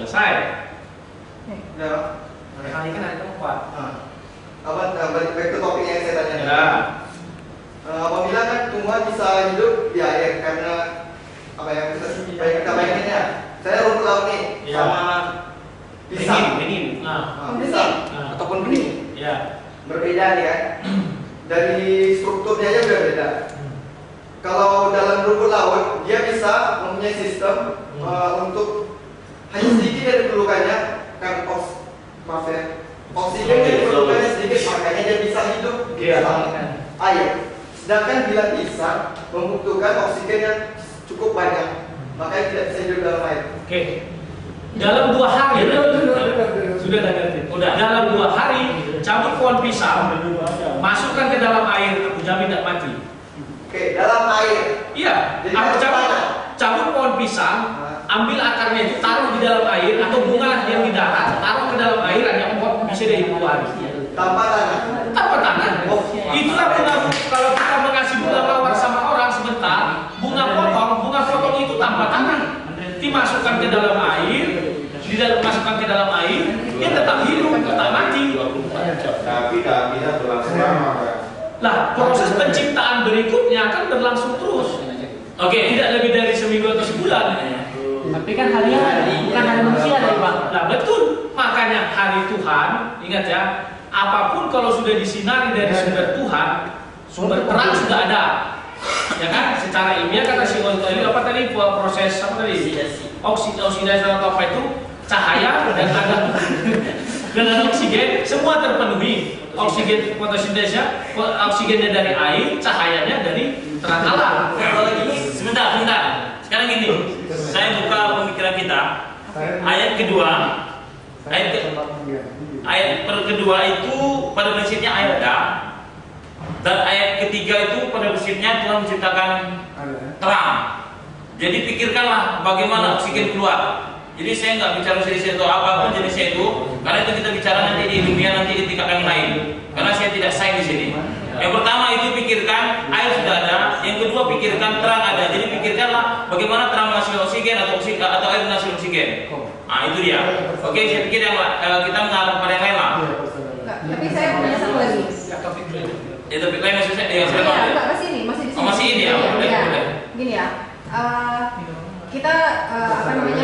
selesai. Ya. Hari kan hari keempat. Balik ke topik yang saya tanya. Ya. Apabila kan tumbuhan bisa hidup di air karena apa yang kita bayangin ya. Saya rumput laut nih sama pisang. Bening. Pisang ataupun bening. Ya. Berbeda nih kan. Dari strukturnya aja udah beda. Kalau dalam rumput laut dia bisa mempunyai sistem untuk hanya sedikit dari perlukannya kan oksigen dari perlukannya sedikit, makanya dia bisa hidup di dalam air. Sedangkan bila pisang membutuhkan oksigen yang cukup banyak, makanya tidak bisa hidup dalam air. Oke. Dalam 2 hari sudah ngerti. Udah. Dalam 2 hari cabut pohon pisang, masukkan ke dalam air, aku jamin tidak mati. Oke, dalam air. Iya. Aku cabut pohon pisang, ambil akarnya itu taruh di dalam air atau bunga yang di darat, taruh ke dalam air, hanya pohon bisa dari 2 hari. Tanpa tanah. Tanpa tanah. Itulah bunga. Kalau kita mengasih bunga mawar sama orang sebentar, bunga potong itu tanpa tanah. Dimasukkan ke dalam air, masukkan ke dalam air, dia tetap hidup, tetap mati. Tapi tidak berlangsung lama. Lah, proses penciptaan berikutnya akan berlangsung terus. Oke, tidak lebih dari seminggu atau sebulan. Tapi kan hari bukan hari manusia dari Pak. Nah, betul. Makanya hari Tuhan, ingat ya, apapun kalau sudah disinari dari sumber Tuhan, sumber terang sudah ada. Ya kan? Secara ilmiah kata si tadi apa tadi proses apa tadi? Oksidasi atau apa itu? Cahaya dan ada dengan oksigen semua terpenuhi. Oksigen fotosintesnya, oksigennya dari air, cahayanya dari terang alam. Sebentar. Sekarang gini, saya buka pemikiran kita. Ayat kedua itu pada prinsipnya air ada, dan ayat ketiga itu pada prinsipnya Tuhan menciptakan terang. Jadi pikirkanlah bagaimana oksigen keluar. Jadi saya nggak bicara jenis itu apapun jenisnya itu, karena itu kita bicara nanti di dunia nanti di tingkat yang lain. Karena saya tidak sains di sini. Yang pertama itu pikirkan air sudah ada, yang kedua pikirkan terang ada. Jadi pikirkanlah bagaimana terang menghasilkan oksigen atau air menghasilkan oksigen. Nah itu dia. Oke, saya pikir yang kita mengarah pada yang lain lah. Tapi saya punya satu lagi. Ya topik lain maksud saya. Enggak, masih ini, masih di sini. Masih ini ya. Boleh. Gini ya. Kita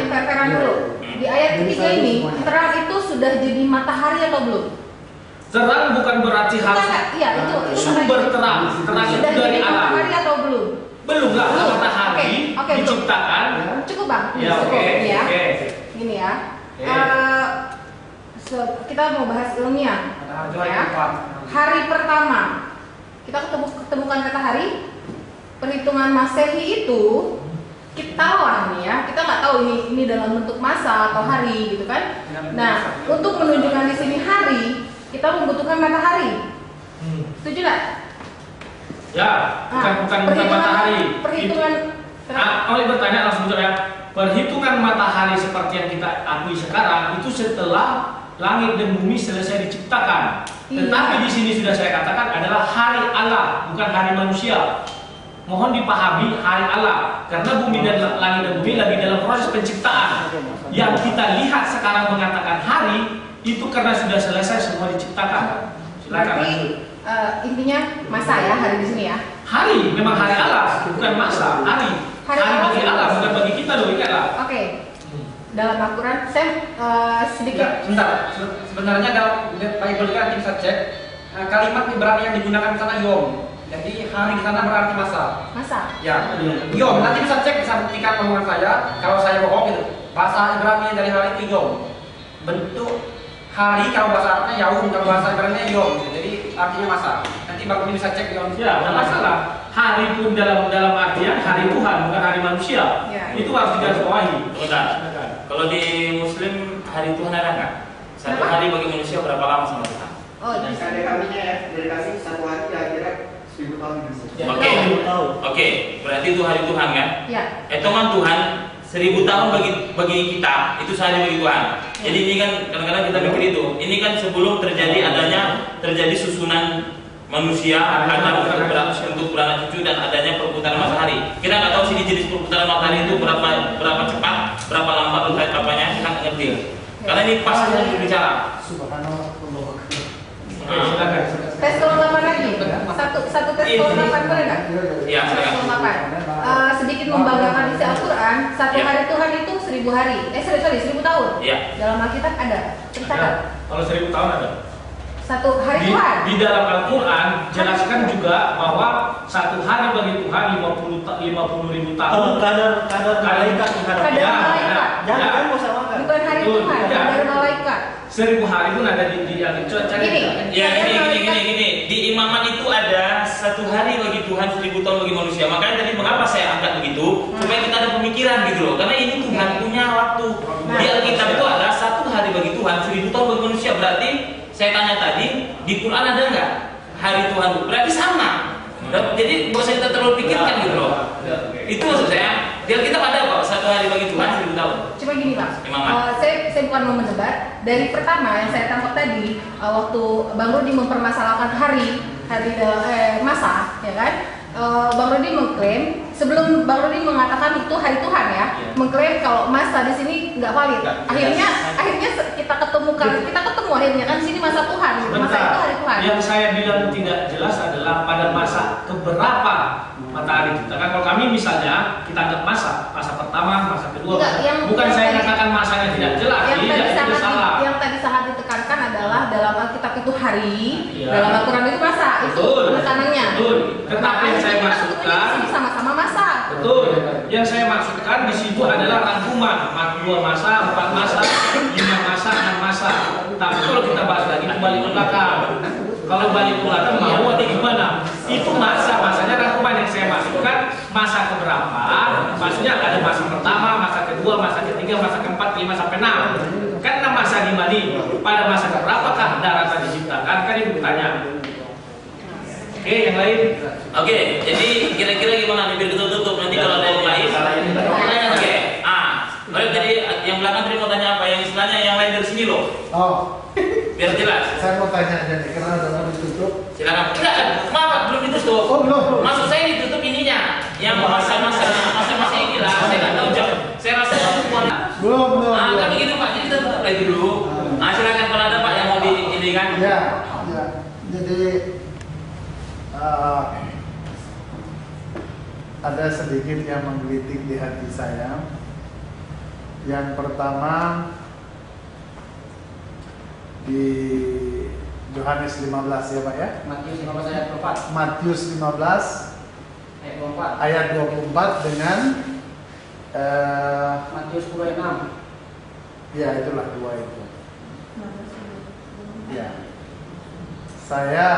fair-fairan dulu. Di ayat ketiga ini, terang itu sudah jadi matahari atau belum? Terang bukan berarti harus Iya, itu sumber terang. Terang itu sudah dari jadi alam. matahari atau belum? Belum lah, matahari Oke, diciptakan. Cukup Bang. Ya, Cukup oke. ya. Gini ya. Kita mau bahas ilmiah. Ya. Hari pertama kita ketemukan kata hari. Perhitungan Masehi itu kita nih ya, kita nggak tahu ini dalam bentuk masa atau hari gitu kan. Nah, untuk menunjukkan di sini hari, kita membutuhkan matahari. Setuju nggak? Ya, bukan matahari. Perhitungan. Oleh bertanya langsung jawab ya. Perhitungan matahari seperti yang kita akui sekarang itu setelah langit dan bumi selesai diciptakan. Tetapi di sini sudah saya katakan adalah hari Allah, bukan hari manusia. Mohon dipahami hari Allah, karena bumi dan langit dan bumi lagi dalam proses penciptaan. Yang kita lihat sekarang mengatakan hari itu karena sudah selesai semua diciptakan. Silakan. Berarti intinya masa ya hari di sini ya. Hari memang hari Allah, bukan masa. Hari bagi Allah, bukan bagi kita loh, ingatlah. Oke. Dalam Al-Quran, saya sedikit. Sebentar. Sebenarnya dalam Bible juga nanti bisa cek kalimat Ibrani yang digunakan di sana yom. Jadi hari di sana berarti masa. Masa. Ya. Yom. Nanti bisa cek, bisa buktikan omongan saya. Kalau saya bohong gitu. Bahasa Ibrani dari hari itu yom. Bentuk hari kalau bahasa Arabnya yaum, kalau bahasa Ibrani yom. Jadi artinya masa. Nanti Bang ini bisa cek yom. Ya, tidak masalah. Hari pun dalam artian hari Tuhan, bukan hari manusia. Ya. Itu harus digarisbawahi. Kalau di Muslim hari Tuhan ada nggak? Satu hari bagi manusia berapa lama sama Tuhan? Oh, Dari kaminya ya, dari kami satu hari kira-kira 1000 tahun. Oke. Berarti itu hari Tuhan kan? Ya. Hitungan Tuhan 1000 tahun bagi kita itu sehari bagi Tuhan. Ya. Jadi ini kan kadang-kadang kita mikir itu. Ini kan sebelum terjadi susunan manusia, ada untuk beranak cucu dan adanya perputaran matahari. Kita nggak tahu sini jenis perputaran matahari itu berapa cepat, berapa lambat untuk apanya, kita nggak ngerti. Karena ini pas kita berbicara. Subhanallah. Silakan. Tes kelengkapan lagi. Satu tes kelengkapan boleh nggak? Iya, silakan. Kelengkapan. Sedikit membanggakan isi Al-Quran. Satu hari Tuhan itu 1000 hari. Sorry, 1000 tahun. Iya. Dalam Alkitab ada. Tercatat. Kalau 1000 tahun ada. Satu hari Tuhan. Di dalam Al-Quran jelaskan juga bahwa satu hari bagi Tuhan 50.000 tahun. Kadar malaikat Kadar malaikat. Jangan kan mau samakan. Bukan hari Betul, Tuhan, ya. kadar malaikat. 1000 hari pun ada di yang cari. Ya gini. Di imaman itu ada satu hari bagi Tuhan, 1000 tahun bagi manusia. Makanya tadi mengapa saya angkat begitu? Supaya kita ada pemikiran gitu loh. Karena ini Tuhan punya waktu. Di Alkitab itu ada satu hari bagi Tuhan, 1000 tahun bagi manusia. Berarti saya tanya tadi, di Quran ada nggak hari Tuhan? Berarti sama. Jadi nggak usah kita terlalu pikirkan gitu loh. Itu maksud saya. Di Alkitab ada kok satu hari bagi Tuhan, 1000 tahun. Cuma gini Pak, Imaman. saya bukan mau mendebat. Dari pertama yang saya tangkap tadi, waktu Bang Rudi mempermasalahkan hari masa, ya kan? Bang Rudi mengklaim sebelum Bang Rudi mengatakan itu hari Tuhan ya, mengklaim kalau masa di sini nggak valid. Akhirnya kita ketemu akhirnya kan di sini masa Tuhan, masa itu hari Tuhan. Yang saya bilang tidak jelas adalah pada masa keberapa matahari kita. Kan kalau kami misalnya kita anggap masa pertama, masa kedua, bukan saya katakan masanya tidak jelas, tidak salah. Yang tadi sangat ditekankan adalah dalam Alkitab itu hari, dalam Al-Quran itu masa, itu penekanannya. Betul. Tetapi yang saya maksudkan sama-sama masa. Betul. Yang saya maksudkan di situ adalah rangkuman 2 masa, 4 masa, 5 masa, 6 masa. Tapi kalau kita bahas lagi kembali ke belakang. Kalau balik ke belakang mau atau gimana? Itu masanya rangkuman yang saya maksudkan masa keberapa? Maksudnya ada masa pertama, masa kedua, masa ketiga, masa keempat, 5 sampai 6. Kan 6 masa di mana? Pada masa keberapakah daratan diciptakan? Kan itu bertanya. Oke, yang lain. Oke, jadi kira-kira gimana nih biar kita tutup nanti kalau ada yang lain. Oke. Baik, jadi yang belakang tadi mau tanya apa? Yang istilahnya yang lain dari sini loh. Oh, Biar jelas. saya mau tanya aja nih, karena udah mau ditutup. Silakan. Enggak, maaf belum ditutup. Oh, belum. Maksud saya ditutup ininya. Yang masa-masa ini lah. Saya nggak tahu jam. Saya rasa semua. Belum. Kan begitu Pak. Jadi kita tutup lagi dulu. Silakan kalau ada Pak yang mau ini kan. Ya. Jadi ada sedikit yang menggelitik di hati saya. Yang pertama di Yohanes 15 ya Pak ya? Matius 15 ayat 24. Matius 15 ayat 24 dengan Matius 10 ayat 6. ya itulah 2 itu. Ya. Saya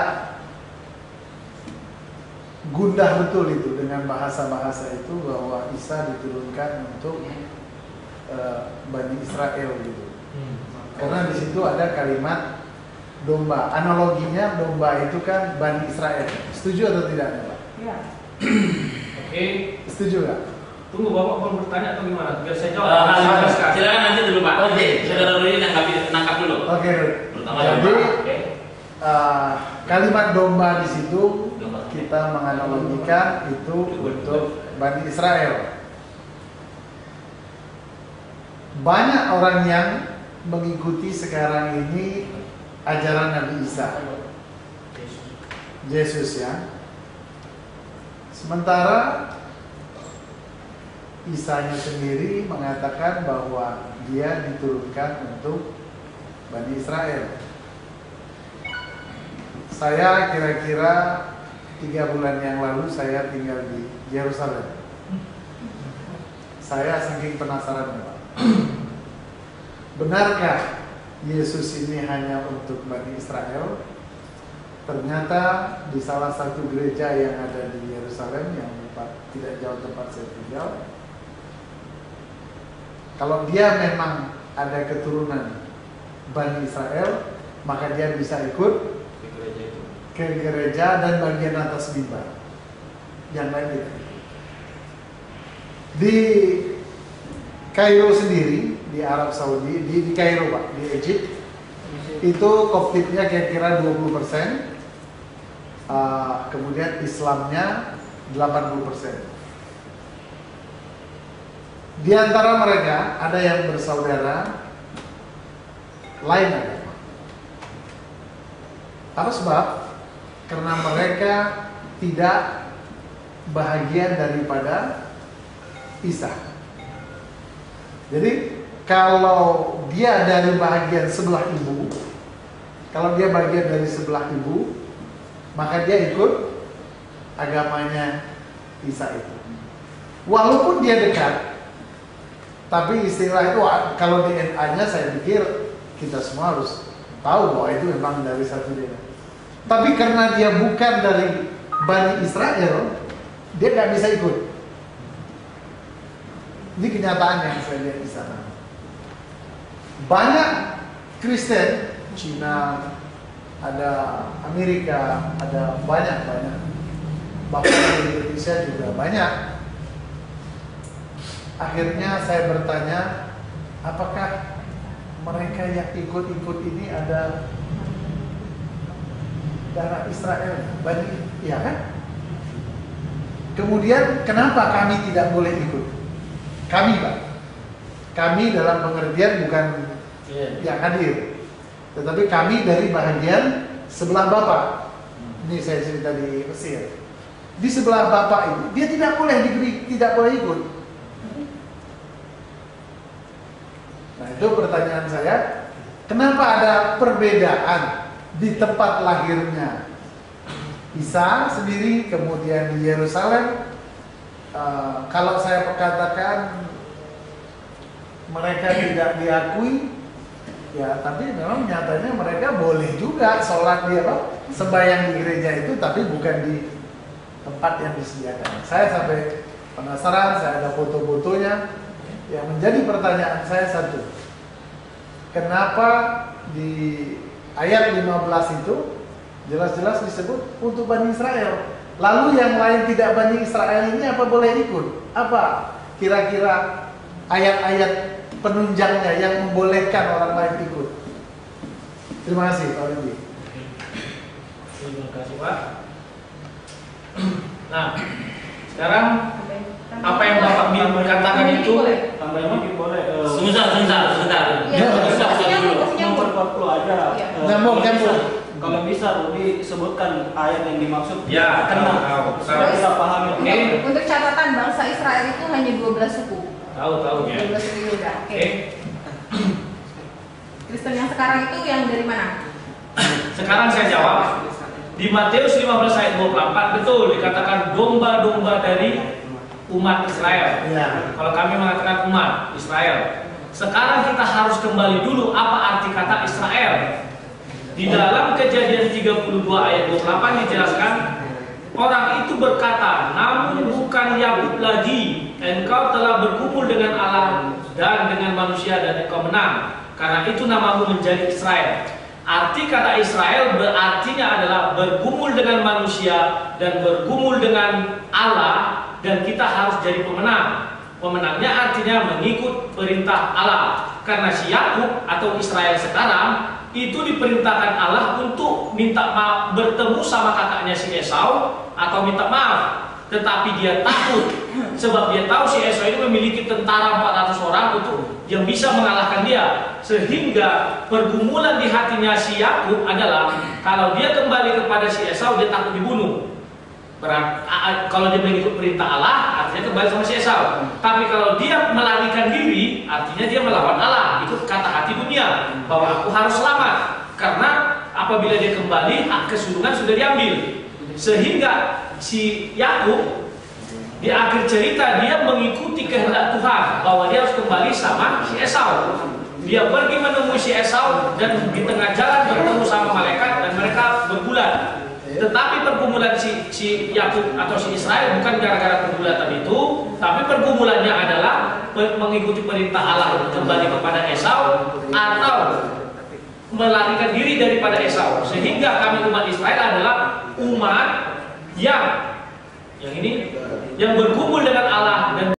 gundah betul itu dengan bahasa-bahasa itu bahwa Isa diturunkan untuk Bani Israel gitu. Karena di situ ada kalimat domba. Analoginya domba itu kan Bani Israel. Setuju atau tidak, Pak? Iya. Oke. Setuju nggak? Tunggu Bapak mau bertanya atau gimana? Biar saya jawab. Silakan nanti dulu Pak. Oke. Saudara Rudi nangkap dulu. Oke. Pertama Jadi Oke. kalimat domba di situ kita menganalogikan itu untuk Bani Israel. Banyak orang yang mengikuti sekarang ini ajaran Nabi Isa, Yesus ya. Sementara Isanya sendiri mengatakan bahwa dia diturunkan untuk Bani Israel. Saya kira-kira 3 bulan yang lalu saya tinggal di Yerusalem. Saya saking penasaran Pak. Benarkah Yesus ini hanya untuk Bani Israel? Ternyata di salah satu gereja yang ada di Yerusalem yang tidak jauh tempat saya tinggal, kalau dia memang ada keturunan Bani Israel, maka dia bisa ikut ke gereja dan bagian atas mimbar. Yang lain tidak. Di Kairo sendiri, di Arab Saudi, di Kairo Pak, di Egypt, itu Koptiknya kira-kira 20%, kemudian Islamnya 80%. Di antara mereka ada yang bersaudara lain agama. Apa sebab? Karena mereka tidak bahagian daripada Isa. Jadi kalau dia dari bahagian sebelah ibu, kalau dia bagian dari sebelah ibu, maka dia ikut agamanya Isa itu. Walaupun dia dekat, tapi istilah itu kalau DNA-nya saya pikir kita semua harus tahu bahwa itu memang dari satu DNA. Tapi karena dia bukan dari Bani Israel, dia nggak bisa ikut. Ini kenyataan yang saya lihat di sana. Banyak Kristen, Cina, ada Amerika, ada banyak. Bahkan di Indonesia juga banyak. Akhirnya saya bertanya, apakah mereka yang ikut-ikut ini ada darah Israel? Iya kan? Kemudian kenapa kami tidak boleh ikut? Kami, Pak. Kami dalam pengertian bukan yang hadir, tetapi kami dari bahagian sebelah Bapak. Ini saya cerita di Mesir. Di sebelah Bapak itu dia tidak boleh ikut. Nah, itu pertanyaan saya, kenapa ada perbedaan di tempat lahirnya Isa sendiri, kemudian di Yerusalem? Kalau saya katakan mereka tidak diakui, ya tapi memang nyatanya mereka boleh juga sholat sembahyang di gereja itu, tapi bukan di tempat yang disediakan. Saya sampai penasaran, saya ada foto-fotonya. Yang menjadi pertanyaan saya satu, kenapa di ayat 15 itu jelas-jelas disebut untuk Bani Israel, lalu yang lain tidak Bani Israel ini apa boleh ikut? Apa kira-kira ayat-ayat penunjangnya yang membolehkan orang lain ikut? Terima kasih Pak Widi. Terima kasih Pak. Nah, sekarang apa yang Bapak Bill katakan itu Tambahin mungkin boleh. Sebentar. Iya, kasih nyambung. Memperkuat aja. Nyambung. Kalau bisa Rudi sebutkan ayat yang dimaksud. Ya, kena. tahu. Supaya kita pahami. Oke. Untuk catatan, bangsa Israel itu hanya 12 suku. Tahu ya. 12 suku Yuda. Oke. Oke. Kristen yang sekarang itu yang dari mana? Sekarang saya jawab. Di Matius 15 ayat 24 betul dikatakan domba-domba dari umat Israel. Ya. Kalau kami mengatakan umat Israel. Sekarang kita harus kembali dulu apa arti kata Israel. Di dalam Kejadian 32 ayat 28 dijelaskan, orang itu berkata, namun bukan Yakub lagi, engkau telah berkumpul dengan Allah dan dengan manusia dan engkau menang. Karena itu namamu menjadi Israel. Arti kata Israel berartinya adalah bergumul dengan manusia dan bergumul dengan Allah, dan kita harus jadi pemenang. Pemenangnya artinya mengikut perintah Allah. Karena si Yakub atau Israel sekarang itu diperintahkan Allah untuk minta maaf, bertemu sama kakaknya si Esau atau minta maaf. Tetapi dia takut, sebab dia tahu si Esau itu memiliki tentara 400 orang untuk yang bisa mengalahkan dia. Sehingga pergumulan di hatinya si Yakub adalah kalau dia kembali kepada si Esau, dia takut dibunuh. Kalau dia mengikut perintah Allah, artinya kembali sama si Esau. Tapi kalau dia melarikan diri, artinya dia melawan Allah. Itu kata hati dunia, bahwa aku harus selamat. Karena apabila dia kembali, hak kesulungan sudah diambil. Sehingga si Yakub di akhir cerita dia mengikuti kehendak Tuhan, bahwa dia harus kembali sama si Esau. Dia pergi menemui si Esau dan di tengah jalan bertemu sama malaikat dan mereka bergulat. Tetapi pergumulan si Yakub atau si Israel bukan gara-gara pergulatan itu, tapi pergumulannya adalah mengikuti perintah Allah kembali kepada Esau atau melarikan diri daripada Esau. Sehingga kami umat Israel adalah umat yang ini yang bergumul dengan Allah dan